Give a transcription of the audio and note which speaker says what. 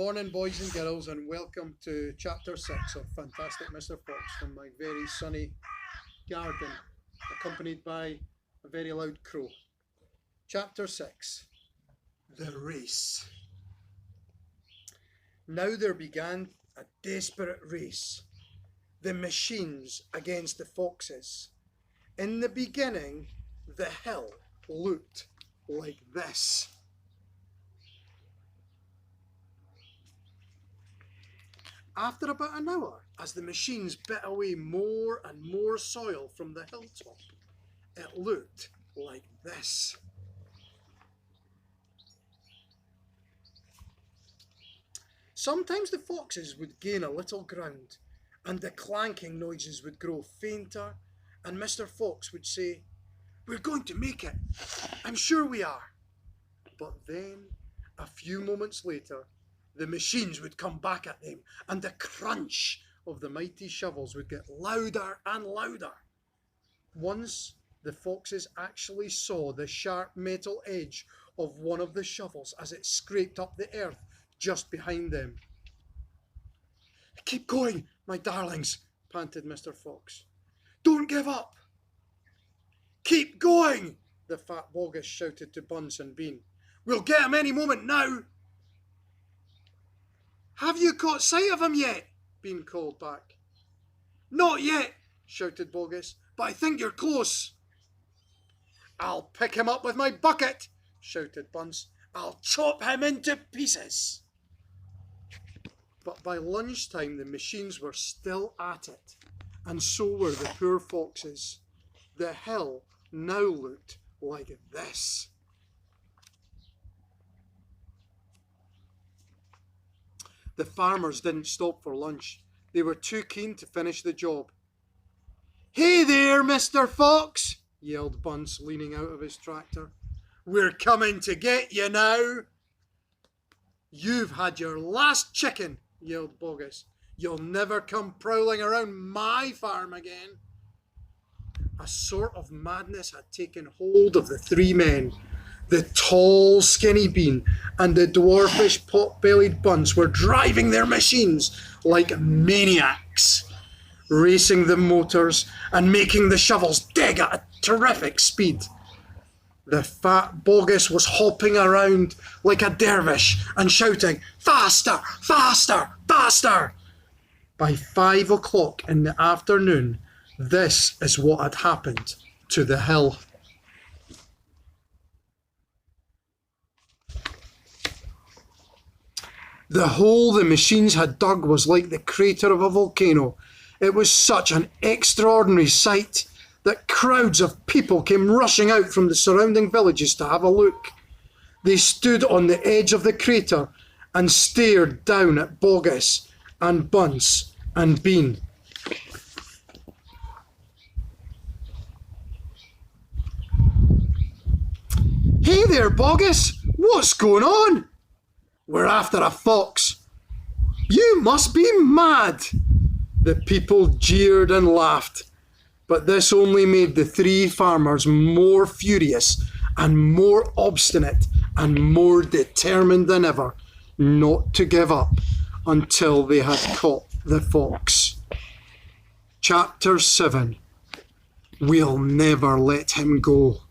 Speaker 1: Morning, boys and girls, and welcome to Chapter 6 of Fantastic Mr. Fox from my very sunny garden, accompanied by a very loud crow. Chapter 6 The Race. Now there began a desperate race, the machines against the foxes. In the beginning, the hill looked like this. After about an hour, as the machines bit away more and more soil from the hilltop, it looked like this. Sometimes the foxes would gain a little ground, and the clanking noises would grow fainter, and Mr. Fox would say, "We're going to make it. I'm sure we are." But then, a few moments later, the machines would come back at them, and the crunch of the mighty shovels would get louder and louder. Once, the foxes actually saw the sharp metal edge of one of the shovels as it scraped up the earth just behind them. "Keep going, my darlings," panted Mr. Fox. "Don't give up." "Keep going," the fat Boggis shouted to Bunce and Bean. "We'll get him any moment now." "Have you caught sight of him yet?" Bean called back. "Not yet," shouted Boggis, "but I think you're close." "I'll pick him up with my bucket," shouted Bunce. "I'll chop him into pieces." But by lunchtime the machines were still at it, and so were the poor foxes. The hill now looked like this. The farmers didn't stop for lunch. They were too keen to finish the job. "Hey there, Mr. Fox," yelled Bunce, leaning out of his tractor. "We're coming to get you now." "You've had your last chicken," yelled Boggis. "You'll never come prowling around my farm again." A sort of madness had taken hold of the three men. The tall, skinny Bean and the dwarfish, pot-bellied Bunce were driving their machines like maniacs, racing the motors and making the shovels dig at a terrific speed. The fat Boggis was hopping around like a dervish and shouting, "Faster, faster, faster!" By 5 o'clock in the afternoon, this is what had happened to the hill. The hole the machines had dug was like the crater of a volcano. It was such an extraordinary sight that crowds of people came rushing out from the surrounding villages to have a look. They stood on the edge of the crater and stared down at Boggis and Bunce and Bean. "Hey there, Boggis! What's going on?" "We're after a fox." "You must be mad!" The people jeered and laughed, but this only made the three farmers more furious and more obstinate and more determined than ever not to give up until they had caught the fox. Chapter 7 We'll Never Let Him Go.